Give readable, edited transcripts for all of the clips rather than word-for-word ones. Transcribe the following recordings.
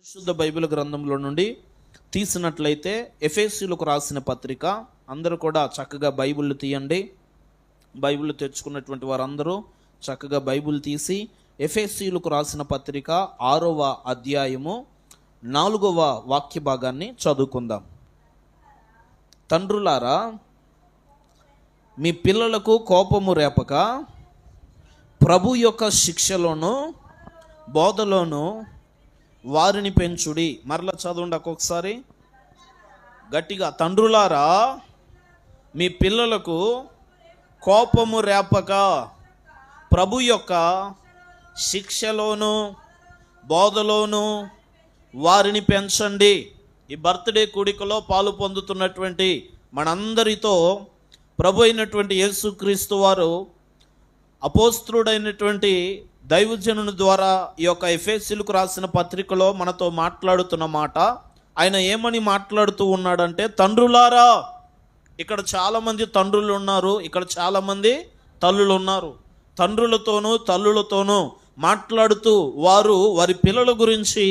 పరిశుద్ధ బైబిల్ గ్రంథంలో నుండి తీసినట్లయితే ఎఫెసీయులకు రాసిన పత్రిక, అందరూ కూడా చక్కగా బైబిల్ తీయండి. బైబిల్ తెచ్చుకున్నటువంటి వారందరూ చక్కగా బైబిల్ తీసి ఎఫెసీయులకు రాసిన పత్రిక 6వ అధ్యాయము 4వ వాక్య భాగాన్ని చదువుకుందాం. తండ్రులారా, మీ పిల్లలకు కోపము రేపక ప్రభు యొక్క శిక్షలోను బోధలోను వారిని పెంచుడి. మరలా చదవండి ఒక్కొక్కసారి గట్టిగా. తండ్రులారా, మీ పిల్లలకు కోపము రేపక ప్రభు యొక్క శిక్షలోను బోధలోను వారిని పెంచండి. ఈ బర్త్డే కూడికలో పాలు పొందుతున్నటువంటి మనందరితో ప్రభు అయినటువంటి యేసుక్రీస్తు వారు అపోస్తలుడైనటువంటి దైవజనుని ద్వారా ఈ యొక్క ఎఫెసీయులకు రాసిన పత్రికలో మనతో మాట్లాడుతున్న మాట, ఆయన ఏమని మాట్లాడుతూ ఉన్నాడంటే, తండ్రులారా. ఇక్కడ చాలామంది తండ్రులు ఉన్నారు, ఇక్కడ చాలామంది తల్లులు ఉన్నారు. తండ్రులతోనూ తల్లులతోనూ మాట్లాడుతూ వారి పిల్లల గురించి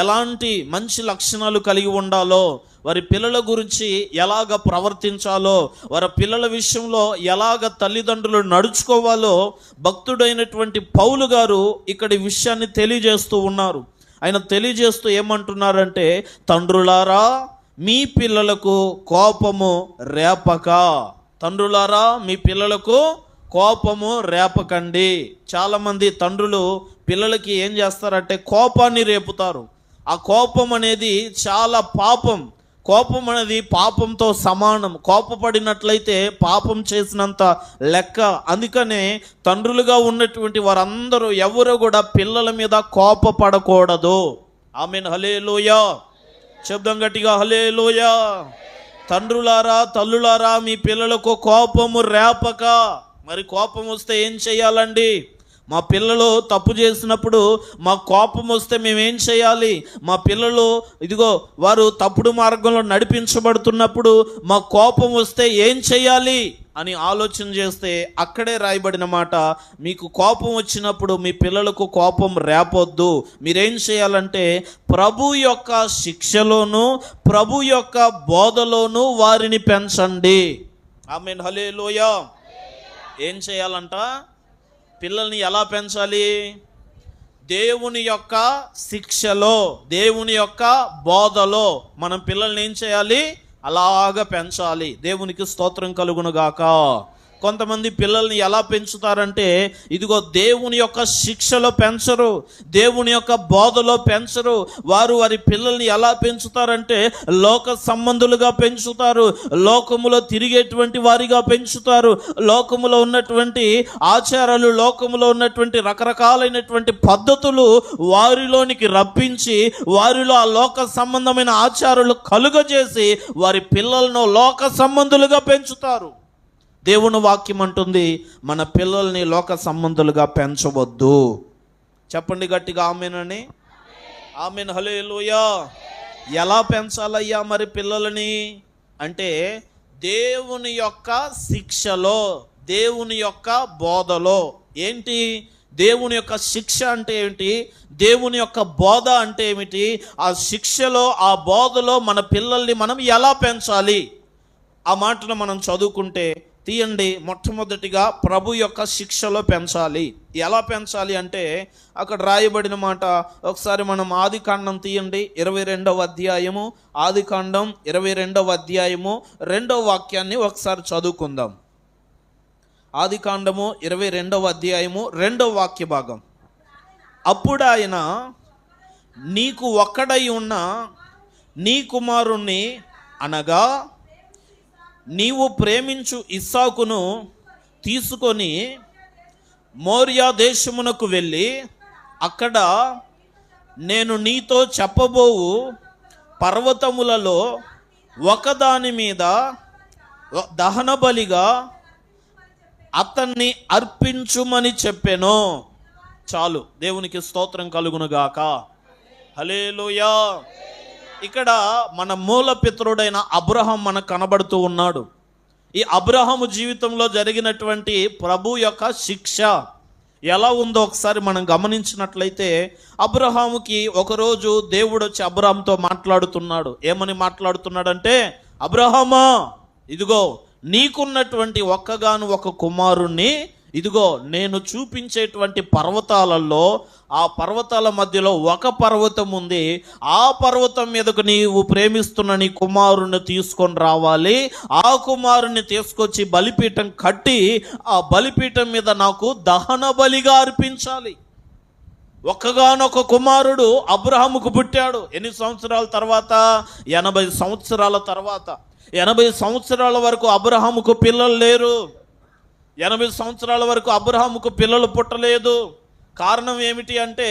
ఎలాంటి మంచి లక్షణాలు కలిగి ఉండాలో, వారి పిల్లల గురించి ఎలాగ ప్రవర్తించాలో, వారి పిల్లల విషయంలో ఎలాగ తల్లిదండ్రులు నడుచుకోవాలో భక్తుడైనటువంటి పౌలు గారు ఇక్కడ విషయాన్ని తెలియజేస్తూ ఉన్నారు. ఆయన తెలియజేస్తూ ఏమంటున్నారంటే, తండ్రులారా, మీ పిల్లలకు కోపము రేపక. తండ్రులారా, మీ పిల్లలకు కోపము రేపకండి. చాలామంది తండ్రులు పిల్లలకి ఏం చేస్తారంటే కోపాన్ని రేపుతారు. ఆ కోపం అనేది చాలా పాపం. కోపం అనేది పాపంతో సమానం. కోపపడినట్లయితే పాపం చేసినంత లెక్క. అందుకనే తండ్రులుగా ఉన్నటువంటి వారందరూ ఎవరు కూడా పిల్లల మీద కోపపడకూడదు. ఆమేన్, హల్లెలూయా. శబ్దం గట్టిగా, హల్లెలూయా. తండ్రులారా, తల్లులారా, మీ పిల్లలకు కోపము రేపక. మరి కోపం వస్తే ఏం చేయాలండి? మా పిల్లలు తప్పు చేసినప్పుడు మా కోపం వస్తే మేమేం చేయాలి? మా పిల్లలు వారు తప్పుడు మార్గంలో నడిపించబడుతున్నప్పుడు మా కోపం వస్తే ఏం చేయాలి అని ఆలోచన చేస్తే అక్కడే రాయబడిన మాట, మీకు కోపం వచ్చినప్పుడు మీ పిల్లలకు కోపం రేపొద్దు. మీరేం చేయాలంటే ప్రభు యొక్క శిక్షలోను ప్రభు యొక్క బోధలోను వారిని పెంచండి. ఆమేన్, హల్లెలూయా. ఏం చేయాలంట? పిల్లల్ని ఎలా పెంచాలి? దేవుని యొక్క శిక్షలో, దేవుని యొక్క బోధలో మనం పిల్లల్ని ఏం చేయాలి? అలాగా పెంచాలి. దేవునికి స్తోత్రం కలుగును గాక. కొంతమంది పిల్లల్ని ఎలా పెంచుతారంటే, దేవుని యొక్క శిక్షలో పెంచరు, దేవుని యొక్క బోధలో పెంచరు. వారి పిల్లల్ని ఎలా పెంచుతారంటే లోక సంబంధులుగా పెంచుతారు, లోకములో తిరిగేటువంటి వారిగా పెంచుతారు. లోకములో ఉన్నటువంటి ఆచారాలు, లోకములో ఉన్నటువంటి రకరకాలైనటువంటి పద్ధతులు వారిలోనికి రప్పించి వారిలో ఆ లోక సంబంధమైన ఆచారాలు కలుగజేసి వారి పిల్లలను లోక సంబంధులుగా పెంచుతారు. దేవుని వాక్యం అంటుంది, మన పిల్లల్ని లోక సంబంధులుగా పెంచవద్దు. చెప్పండి గట్టిగా ఆమేన్ అని. ఆమేన్, హల్లెలూయా. ఎలా పెంచాలయ్యా మరి పిల్లలని అంటే, దేవుని యొక్క శిక్షలో, దేవుని యొక్క బోధలో. ఏంటి దేవుని యొక్క శిక్ష అంటే ఏమిటి? దేవుని యొక్క బోధ అంటే ఏమిటి? ఆ శిక్షలో, ఆ బోధలో మన పిల్లల్ని మనం ఎలా పెంచాలి? ఆ మాటను మనం చదువుకుంటే తీయండి. మొట్టమొదటిగా ప్రభు యొక్క శిక్షలో పెంచాలి. ఎలా పెంచాలి అంటే అక్కడ రాయబడిన మాట ఒకసారి మనం ఆదికాండం తీయండి, 22వ అధ్యాయము. ఆదికాండం 22వ అధ్యాయము 2వ వాక్యాన్ని ఒకసారి చదువుకుందాం. ఆదికాండము 22వ అధ్యాయము 2వ వాక్య భాగం. అప్పుడు ఆయన, నీకు ఒక్కడై ఉన్న నీ కుమారుణ్ణి అనగా నీవు ప్రేమించు ఇస్సాకును తీసుకొని మోరియా దేశమునకు వెళ్ళి అక్కడ నేను నీతో చెప్పబోవు పర్వతములలో ఒకదాని మీద దహన బలిగా అతన్ని అర్పించుమని చెప్పెను. చాలు. దేవునికి స్తోత్రం కలుగునుగాక. హల్లెలూయా. ఇక్కడ మన మూల పితరుడైన అబ్రహాం మనకు కనబడుతూ ఉన్నాడు. ఈ అబ్రహాము జీవితంలో జరిగినటువంటి ప్రభు యొక్క శిక్ష, ఎలా ఉందో ఒకసారి మనం గమనించినట్లయితే, అబ్రహాముకి ఒకరోజు దేవుడు వచ్చి అబ్రహాంతో మాట్లాడుతున్నాడు. ఏమని మాట్లాడుతున్నాడంటే, అబ్రహామా, ఇదిగో నీకున్నటువంటి ఒక్కగాను ఒక కుమారుణ్ణి ఇదిగో నేను చూపించేటువంటి పర్వతాలలో, ఆ పర్వతాల మధ్యలో ఒక పర్వతం ఉంది, ఆ పర్వతం మీదకు నీవు ప్రేమిస్తున్న నీ కుమారుని తీసుకొని రావాలి. ఆ కుమారుని తీసుకొచ్చి బలిపీఠం కట్టి ఆ బలిపీఠం మీద నాకు దహన బలిగా అర్పించాలి. ఒక్కగానొక కుమారుడు అబ్రహాముకు పుట్టాడు. ఎన్ని సంవత్సరాల తర్వాత? 80 సంవత్సరాల తర్వాత. 80 సంవత్సరాల వరకు అబ్రహాముకు పిల్లలు లేరు. 80 సంవత్సరాల వరకు అబ్రహాముకు పిల్లలు పుట్టలేదు. కారణం ఏమిటి అంటే,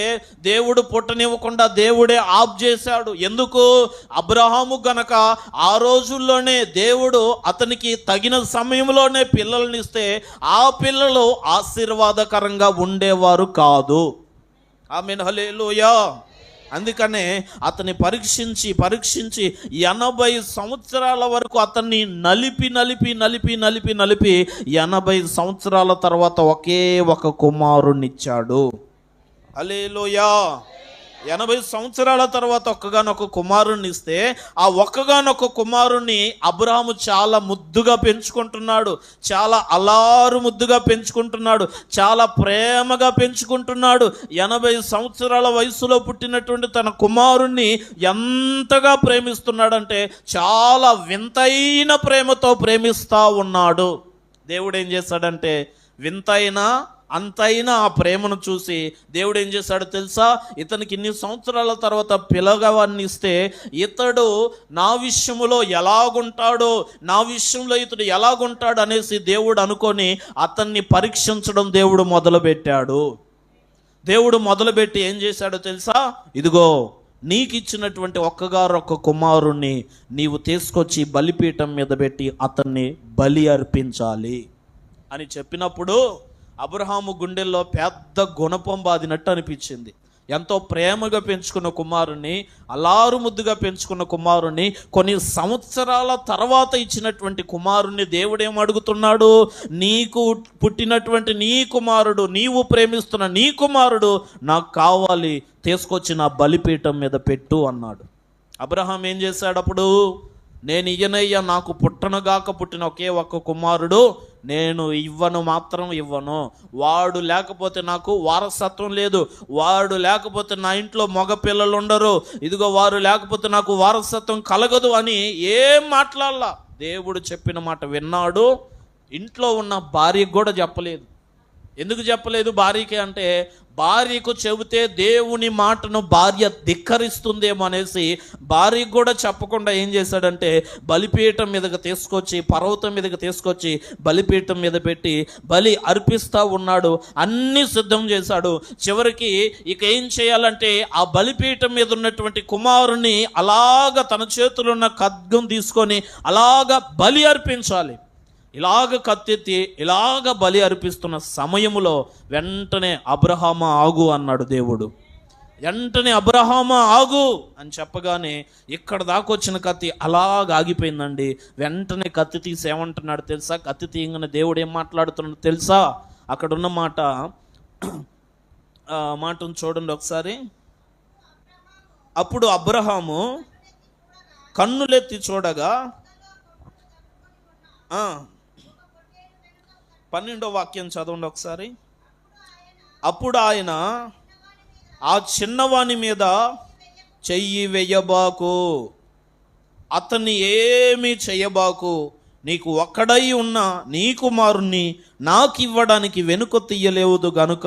దేవుడు పుట్టనివ్వకుండా దేవుడే ఆఫ్ చేశాడు. ఎందుకు? అబ్రహాము గనక ఆ రోజుల్లోనే దేవుడు అతనికి తగిన సమయంలోనే పిల్లల్ని ఇస్తే ఆ పిల్లలు ఆశీర్వాదకరంగా ఉండేవారు కాదు. ఆమేన్, హల్లెలూయా. అందుకనే అతన్ని పరీక్షించి 80 సంవత్సరాల వరకు అతన్ని నలిపి 80 సంవత్సరాల తర్వాత ఒకే ఒక కుమారుణ్ణిచ్చాడు. హల్లెలూయా. 80 సంవత్సరాల తర్వాత ఒక్కగానొక కుమారుణ్ణి ఇస్తే ఆ ఒక్కగానొక కుమారుణ్ణి అబ్రహాము చాలా ముద్దుగా పెంచుకుంటున్నాడు, చాలా అల్లారు ముద్దుగా పెంచుకుంటున్నాడు, చాలా ప్రేమగా పెంచుకుంటున్నాడు. 80 సంవత్సరాల వయసులో పుట్టినటువంటి తన కుమారుణ్ణి ఎంతగా ప్రేమిస్తున్నాడంటే చాలా వింతైన ప్రేమతో ప్రేమిస్తూ ఉన్నాడు. దేవుడు ఏం చేశాడంటే, వింతైన అంతైనా ఆ ప్రేమను చూసి దేవుడు ఏం చేశాడో తెలుసా? ఇతనికి ఇన్ని సంవత్సరాల తర్వాత పిల్లగావాన్ని ఇస్తే ఇతడు నా విషయంలో ఎలాగుంటాడో, నా విషయంలో ఇతడు ఎలాగుంటాడు అనేసి దేవుడు అనుకొని అతన్ని పరీక్షించడం దేవుడు మొదలుపెట్టాడు. దేవుడు మొదలుపెట్టి ఏం చేశాడో తెలుసా? ఇదిగో నీకు ఇచ్చినటువంటి ఒక్క కుమారుణ్ణి నీవు తీసుకొచ్చి బలిపీఠం మీద పెట్టి అతన్ని బలి అర్పించాలి అని చెప్పినప్పుడు అబ్రహాము గుండెల్లో పెద్ద గుణపం బాదినట్టు అనిపించింది. ఎంతో ప్రేమగా పెంచుకున్న కుమారుణ్ణి, అల్లారు ముద్దుగా పెంచుకున్న కుమారుణ్ణి కొన్ని సంవత్సరాల తర్వాత ఇచ్చినటువంటి కుమారుణ్ణి దేవుడేం అడుగుతున్నాడు? నీకు పుట్టినటువంటి నీ కుమారుడు, నీవు ప్రేమిస్తున్న నీ కుమారుడు నాకు కావాలి, తీసుకొచ్చి నా బలిపీఠం మీద పెట్టు అన్నాడు. అబ్రహాం ఏం చేశాడు అప్పుడు? నేను ఇయ్యనయ్యా, నాకు పుట్టనగాక పుట్టిన ఒకే ఒక్క కుమారుడు, నేను ఇవ్వను. వాడు లేకపోతే నాకు వారసత్వం లేదు, వాడు లేకపోతే నా ఇంట్లో మగ పిల్లలు ఉండరు, ఇదిగో వారు లేకపోతే నాకు వారసత్వం కలగదు అని ఏం మాట్లాడాల. దేవుడు చెప్పిన మాట విన్నాడు. ఇంట్లో ఉన్న భార్యకు కూడా చెప్పలేదు. ఎందుకు చెప్పలేదు భార్యకి అంటే, భార్యకు చెబితే దేవుని మాటను భార్య ధిక్కరిస్తుందేమో అనేసి భార్యకు కూడా చెప్పకుండా ఏం చేశాడంటే, బలిపీఠం మీదకి తీసుకొచ్చి, పర్వతం మీదకి తీసుకొచ్చి బలిపీఠం మీద పెట్టి బలి అర్పిస్తూ ఉన్నాడు. అన్నీ సిద్ధం చేశాడు. చివరికి ఇక ఏం చేయాలంటే, ఆ బలిపీఠం మీద ఉన్నటువంటి కుమారుని అలాగ తన చేతుల్లో ఉన్న ఖడ్గం తీసుకొని అలాగ బలి అర్పించాలి. ఇలాగ కత్తెత్తి ఇలాగ బలి అర్పిస్తున్న సమయములో వెంటనే అబ్రహామా ఆగు అన్నాడు దేవుడు. వెంటనే అబ్రహామా ఆగు అని చెప్పగానే ఇక్కడ దాకా వచ్చిన కత్తి అలాగ ఆగిపోయిందండి. వెంటనే కత్తి తీసి ఏమంటున్నాడు తెలుసా? కత్తి తీయగానే దేవుడు ఏం మాట్లాడుతున్నాడు తెలుసా? అక్కడున్న మాటను చూడండి ఒకసారి. అప్పుడు అబ్రహాము కన్నులెత్తి చూడగా 12వ వాక్యం చదవండి ఒకసారి. అప్పుడు ఆయన, ఆ చిన్నవాని మీద చెయ్యి వెయ్యబాకు, అతన్ని ఏమీ చెయ్యబాకు, నీకు ఒక్కడై ఉన్న నీ కుమారుణ్ణి నాకు ఇవ్వడానికి వెనుక తీయలేవు గనుక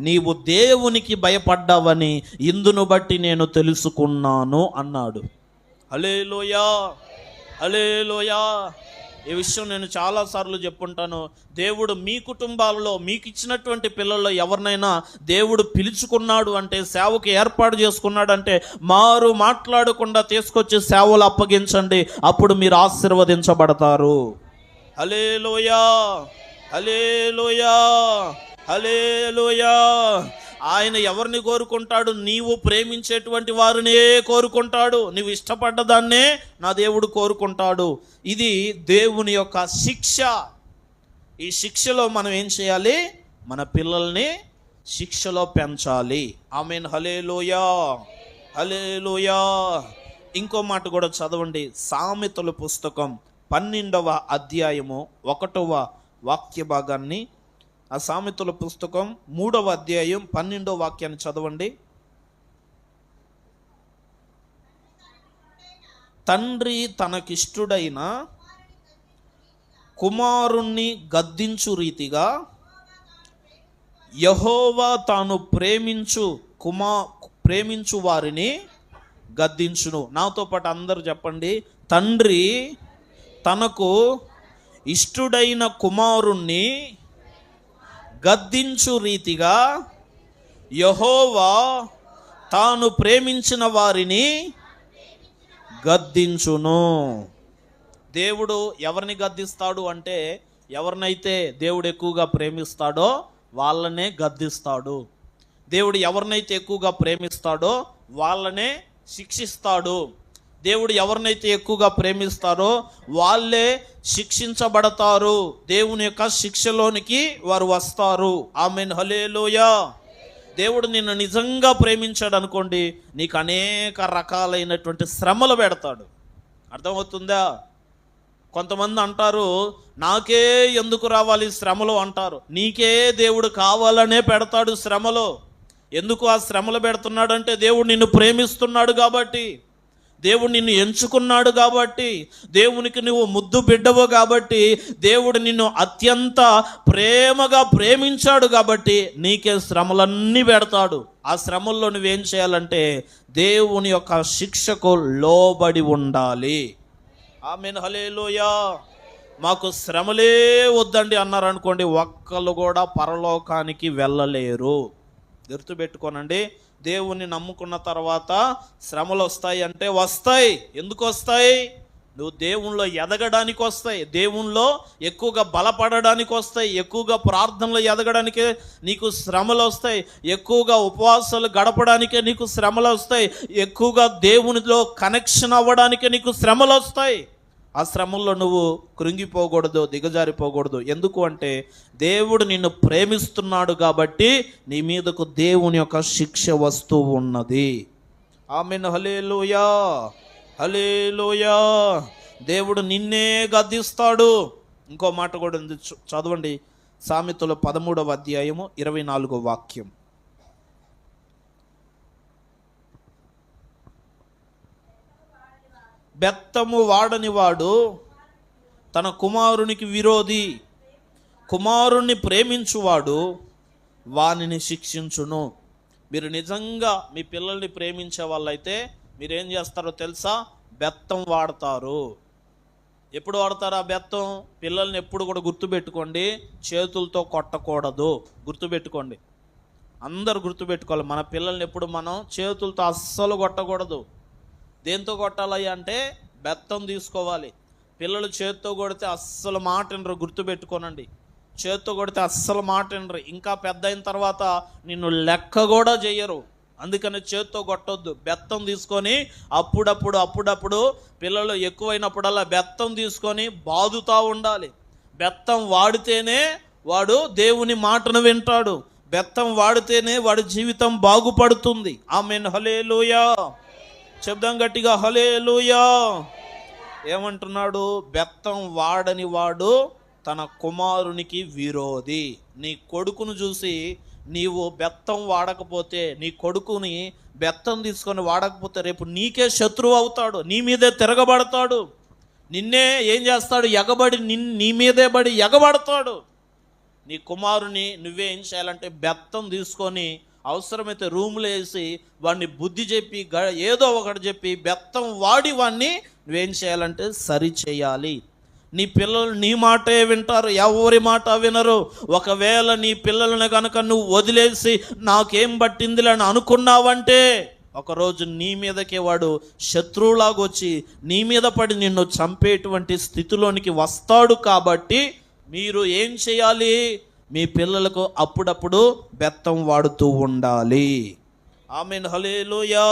నీవు దేవునికి భయపడ్డావని ఇందును బట్టి నేను తెలుసుకున్నాను అన్నాడు. హల్లెలూయా, హల్లెలూయా. ఈ విషయం నేను చాలాసార్లు చెప్పుంటాను. దేవుడు మీ కుటుంబాలలో మీకు ఇచ్చినటువంటి పిల్లల్లో ఎవరినైనా దేవుడు పిలుచుకున్నాడు అంటే, సేవకు ఏర్పాటు చేసుకున్నాడు అంటే, మారు మాట్లాడకుండా తీసుకొచ్చి సేవలు అప్పగించండి, అప్పుడు మీరు ఆశీర్వదించబడతారు. హల్లెలూయా, హల్లెలూయా, హల్లెలూయా. ఆయన ఎవరిని కోరుకుంటాడు? నీవు ప్రేమించేటువంటి వారినే కోరుకుంటాడు. నీవు ఇష్టపడ్డదాన్నే నా దేవుడు కోరుకుంటాడు. ఇది దేవుని యొక్క శిక్ష. ఈ శిక్షలో మనం ఏం చేయాలి? మన పిల్లల్ని శిక్షలో పెంచాలి. ఆమేన్. హల్లెలూయా, హల్లెలూయా. ఇంకో మాట కూడా చదవండి. సామెతల పుస్తకం 12వ అధ్యాయము 1వ వాక్య భాగాన్ని, ఆ సామెతల పుస్తకం 3వ అధ్యాయం 12వ వాక్యాన్ని చదవండి. తండ్రి తనకిష్టుడైన కుమారుణ్ణి గద్దించు రీతిగా యెహోవా తాను ప్రేమించు వారిని గద్దించును. నాతో పాటు అందరూ చెప్పండి. తండ్రి తనకు ఇష్టుడైన కుమారుణ్ణి గద్దించు రీతిగా యెహోవా తాను ప్రేమించిన వారిని గద్దించును. దేవుడు ఎవరిని గద్దిస్తాడు అంటే, ఎవరినైతే దేవుడు ఎక్కువగా ప్రేమిస్తాడో వాళ్ళనే గద్దిస్తాడు. దేవుడు ఎవరినైతే ఎక్కువగా ప్రేమిస్తాడో వాళ్ళనే శిక్షిస్తాడు. దేవుడు ఎవరినైతే ఎక్కువగా ప్రేమిస్తారో వాళ్ళే శిక్షించబడతారు. దేవుని యొక్క శిక్షలోనికి వారు వస్తారు. ఆమేన్. హల్లెలూయా. దేవుడు నిన్ను నిజంగా ప్రేమించాడు అనుకోండి, నీకు అనేక రకాలైనటువంటి శ్రమలు పెడతాడు. అర్థమవుతుందా? కొంతమంది అంటారు, నాకే ఎందుకు రావాలి శ్రమలు అంటారు. నీకే దేవుడు కావాలనే పెడతాడు శ్రమలు. ఎందుకు ఆ శ్రమలు పెడుతున్నాడంటే, దేవుడు నిన్ను ప్రేమిస్తున్నాడు కాబట్టి, దేవుడు నిన్ను ఎంచుకున్నాడు కాబట్టి, దేవునికి నువ్వు ముద్దు బిడ్డవు కాబట్టి, దేవుడు నిన్ను అత్యంత ప్రేమగా ప్రేమించాడు కాబట్టి నీకే శ్రమలన్నీ పెడతాడు. ఆ శ్రమల్లో నువ్వేం చేయాలంటే దేవుని యొక్క శిక్షకు లోబడి ఉండాలి. ఆమేన్. హల్లెలూయా. మాకు శ్రమలే వద్దండి అన్నారు అనుకోండి, ఒక్కళ్ళు కూడా పరలోకానికి వెళ్ళలేరు. గుర్తుపెట్టుకోనండి. దేవుణ్ణి నమ్ముకున్న తర్వాత శ్రమలు వస్తాయి అంటే వస్తాయి. ఎందుకు వస్తాయి? నువ్వు దేవునిలో ఎదగడానికి వస్తాయి, దేవునిలో ఎక్కువగా బలపడడానికి వస్తాయి, ఎక్కువగా ప్రార్థనలో ఎదగడానికే నీకు శ్రమలు వస్తాయి, ఎక్కువగా ఉపవాసాలు గడపడానికే నీకు శ్రమలు వస్తాయి, ఎక్కువగా దేవునిలో కనెక్షన్ అవ్వడానికే నీకు శ్రమలు వస్తాయి. ఆ శ్రమల్లో నువ్వు కృంగిపోకూడదు, దిగజారిపోకూడదు. ఎందుకు అంటే దేవుడు నిన్ను ప్రేమిస్తున్నాడు కాబట్టి నీ మీదకు దేవుని యొక్క శిక్ష వస్తూ ఉన్నది. ఆమేన్. హల్లెలూయా, హల్లెలూయా. దేవుడు నిన్నే గద్దిస్తాడు. ఇంకో మాట కూడా ఉంది, చదవండి. సామెతలు 13వ అధ్యాయము 24వ వాక్యం. బెత్తము వాడని వాడు తన కుమారునికి విరోధి, కుమారుణ్ణి ప్రేమించువాడు వానిని శిక్షించును. మీరు నిజంగా మీ పిల్లల్ని ప్రేమించే వాళ్ళైతే మీరేం చేస్తారో తెలుసా? బెత్తం వాడతారు. ఎప్పుడు వాడతారు ఆ బెత్తం? పిల్లల్ని ఎప్పుడు కూడా గుర్తుపెట్టుకోండి, చేతులతో కొట్టకూడదు. గుర్తుపెట్టుకోండి, అందరు గుర్తుపెట్టుకోవాలి. మన పిల్లల్ని ఎప్పుడు మనం చేతులతో అస్సలు కొట్టకూడదు. దేంతో కొట్టాలి అంటే బెత్తం తీసుకోవాలి. పిల్లలు చేత్తో కొడితే అస్సలు మాట వినరు. గుర్తుపెట్టుకోనండి, చేత్తో కొడితే అస్సలు మాట వినరు. ఇంకా పెద్ద అయిన తర్వాత నిన్ను లెక్క కూడా చెయ్యరు. అందుకని చేత్తో కొట్టొద్దు. బెత్తం తీసుకొని అప్పుడప్పుడు పిల్లలు ఎక్కువైనప్పుడల్లా బెత్తం తీసుకొని బాదుతూ ఉండాలి. బెత్తం వాడితేనే వాడు దేవుని మాటను వింటాడు. బెత్తం వాడితేనే వాడి జీవితం బాగుపడుతుంది. ఆమేన్. హల్లెలూయా. చెప్దాం గట్టిగా, హల్లెలూయా. ఏమంటున్నాడు? బెత్తం వాడని వాడు తన కుమారునికి విరోధి. నీ కొడుకును చూసి నీవు బెత్తం వాడకపోతే, నీ కొడుకుని బెత్తం తీసుకొని వాడకపోతే రేపు నీకే శత్రువు అవుతాడు, నీ మీదే తిరగబడతాడు, నిన్నే ఏం చేస్తాడు? ఎగబడి నీ మీదే పడి ఎగబడతాడు. నీ కుమారుని నువ్వే ఏం చేయాలంటే బెత్తం తీసుకొని అవసరమైతే రూమ్లో వేసి వాడిని బుద్ధి చెప్పి ఏదో ఒకటి చెప్పి బెత్తం వాడి వాడిని నువ్వేం చేయాలంటే సరి చేయాలి. నీ పిల్లలు నీ మాటే వింటారు, ఎవరి మాట వినరు. ఒకవేళ నీ పిల్లలను కనుక నువ్వు వదిలేసి నాకేం పట్టిందిలే అని అనుకున్నావంటే ఒకరోజు నీ మీదకే వాడు శత్రువులాగొచ్చి నీ మీద పడి నిన్ను చంపేటువంటి స్థితిలోనికి వస్తాడు. కాబట్టి మీరు ఏం చేయాలి? మీ పిల్లలకు అప్పుడప్పుడు బెత్తం వాడుతూ ఉండాలి. ఆమేన్. హల్లెలూయా,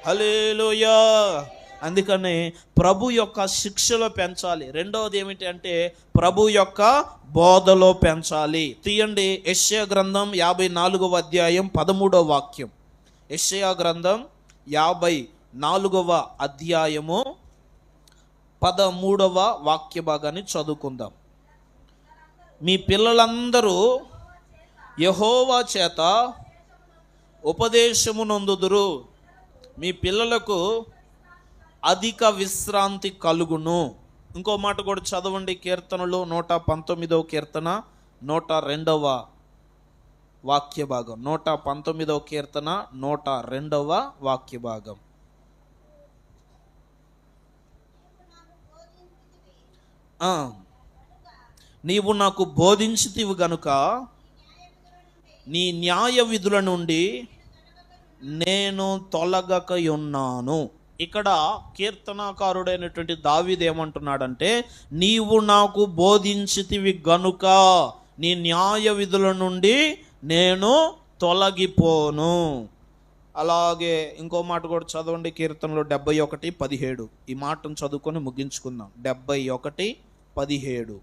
హల్లెలూయా. అందుకని ప్రభు యొక్క శిక్షలో పెంచాలి. రెండవది ఏమిటి అంటే ప్రభు యొక్క బోధలో పెంచాలి. తీయండి, యెషయా గ్రంథం 54వ అధ్యాయం 13వ వాక్యం. యెషయా గ్రంథం 54వ అధ్యాయము 13వ వాక్య భాగాన్ని చదువుకుందాం. మీ పిల్లలందరూ యెహోవా చేత ఉపదేశము నొందుదురు, మీ పిల్లలకు అధిక విశ్రాంతి కలుగును. ఇంకో మాట కూడా చదవండి, కీర్తనలు 119వ కీర్తన 102వ వాక్య భాగం. 119వ కీర్తన 102వ వాక్య భాగం. నీవు నాకు బోధించితివి గనుక నీ న్యాయ విధుల నుండి నేను తొలగకయున్నాను. ఇక్కడ కీర్తనాకారుడైనటువంటి దావీదు ఏమంటున్నాడంటే, నీవు నాకు బోధించితివి గనుక నీ న్యాయ విధుల నుండి నేను తొలగిపోను. అలాగే ఇంకో మాట కూడా చదవండి, కీర్తనలో 71:17. ఈ మాటను చదువుకొని ముగించుకుందాం. 71:17.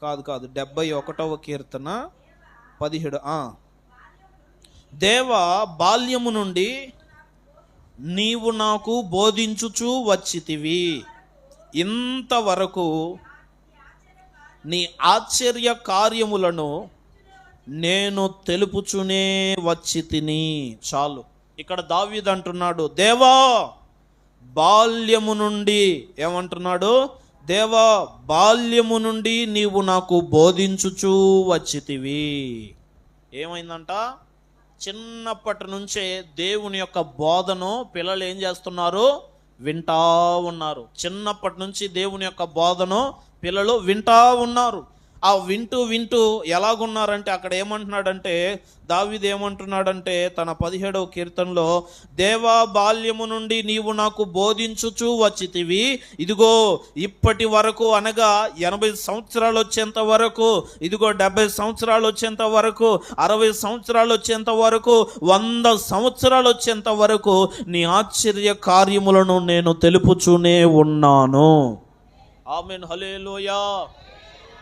కాదు 71వ కీర్తన 17. దేవా, బాల్యము నుండి నీవు నాకు బోధించుచూ వచ్చితివి, ఇంతవరకు నీ ఆశ్చర్య కార్యములను నేను తెలుపుచునే వచ్చి తిని. చాలు. ఇక్కడ దావీదు అంటున్నాడు, దేవా బాల్యము నుండి, ఏమంటున్నాడు? దేవా బాల్యము నుండి నీవు నాకు బోధించుచూ వచ్చితివి. ఏమైందంట? చిన్నప్పటి నుంచే దేవుని యొక్క బోధను పిల్లలు ఏం చేస్తున్నారు? వింటా ఉన్నారు. చిన్నప్పటి నుంచి దేవుని యొక్క బోధను పిల్లలు వింటా ఉన్నారు. ఆ వింటూ ఎలాగున్నారంటే, అక్కడ ఏమంటున్నాడంటే, దావీదు ఏమంటున్నాడంటే తన 17వ కీర్తనలో, దేవా బాల్యము నుండి నీవు నాకు బోధించుచూ వచ్చితివి, ఇదిగో ఇప్పటి వరకు, అనగా 80 సంవత్సరాలు వచ్చేంత వరకు, ఇదిగో 70 సంవత్సరాలు వచ్చేంత వరకు, 60 సంవత్సరాలు వచ్చేంత వరకు, 100 సంవత్సరాలు వచ్చేంత వరకు నీ ఆశ్చర్య కార్యములను నేను తెలుపుచూనే ఉన్నాను. ఆమేన్, హల్లెలూయా.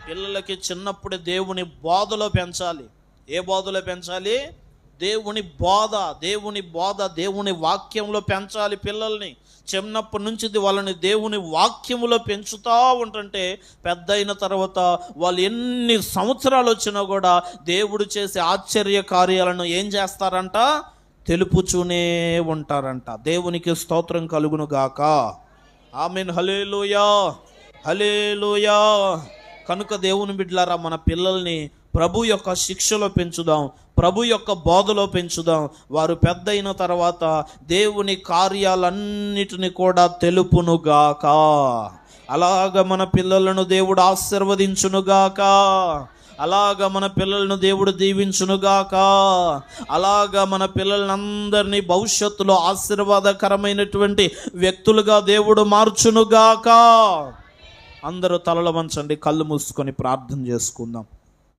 పిల్లలకి చిన్నప్పుడే దేవుని బోధలో పెంచాలి. ఏ బోధలో పెంచాలి? దేవుని బోధ, దేవుని వాక్యంలో పెంచాలి పిల్లల్ని. చిన్నప్పటి నుంచి వాళ్ళని దేవుని వాక్యములో పెంచుతూ ఉంటుంటే పెద్ద అయిన తర్వాత వాళ్ళు ఎన్ని సంవత్సరాలు వచ్చినా కూడా దేవుడు చేసే ఆశ్చర్య కార్యాలను ఏం చేస్తారంట? తెలుపుచూనే ఉంటారంట. దేవునికి స్తోత్రం కలుగును గాక. ఆమేన్, హల్లెలూయా, హల్లెలూయా. కనుక దేవుని బిడ్డలారా, మన పిల్లల్ని ప్రభు యొక్క శిక్షలో పెంచుదాం, ప్రభు యొక్క బోధలో పెంచుదాం. వారు పెద్ద అయిన తర్వాత దేవుని కార్యాలన్నిటిని కూడా తెలుపునుగాక. అలాగ మన పిల్లలను దేవుడు ఆశీర్వదించునుగాక. అలాగ మన పిల్లలను దేవుడు దీవించునుగాక. అలాగ మన పిల్లలందరినీ భవిష్యత్తులో ఆశీర్వాదకరమైనటువంటి వ్యక్తులుగా దేవుడు మార్చునుగాక. అందరూ తలలు వంచండి, కళ్ళు మూసుకొని ప్రార్థన చేసుకుందాం.